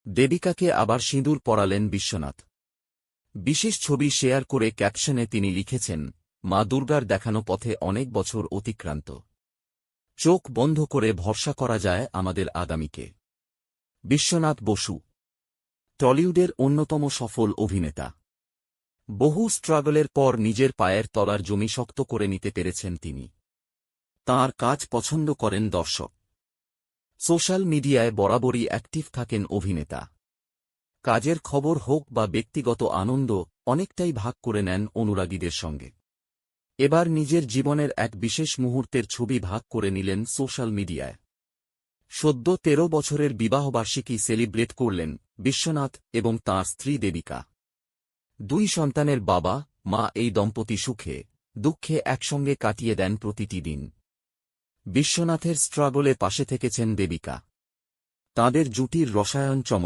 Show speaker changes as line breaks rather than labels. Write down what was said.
দেবিকাকে আবার সিঁদুর পরালেন বিশ্বনাথ। বিশেষ ছবি শেয়ার করে ক্যাপশনে তিনি লিখেছেন, মা দুর্গার দেখানো পথে অনেক বছর অতিক্রান্ত। চোখ বন্ধ করে ভরসা করা যায় আমাদের আগামীকে। বিশ্বনাথ বসু টলিউডের অন্যতম সফল অভিনেতা। বহু স্ট্রাগলের পর নিজের পায়ের তলার জমি শক্ত করে নিতে পেরেছেন তিনি। তাঁর কাজ পছন্দ করেন দর্শক। সোশ্যাল মিডিয়ায় বরাবরই অ্যাক্টিভ থাকেন অভিনেতা। কাজের খবর হোক বা ব্যক্তিগত আনন্দ অনেকটাই ভাগ করে নেন অনুরাগীদের সঙ্গে। এবার নিজের জীবনের এক বিশেষ মুহূর্তের ছবি ভাগ করে নিলেন সোশ্যাল মিডিয়ায়। সদ্য ১৩ বছরের বিবাহবার্ষিকী সেলিব্রেট করলেন বিশ্বনাথ এবং তাঁর স্ত্রী দেবিকা। ২ সন্তানের বাবা মা এই দম্পতি সুখে দুঃখে একসঙ্গে কাটিয়ে দেন প্রতিটি দিন। বিশ্বনাথের স্ট্রাগলে পাশে থেকেছেন দেবিকা। তাঁদের জুটির রসায়ন চমৎকার।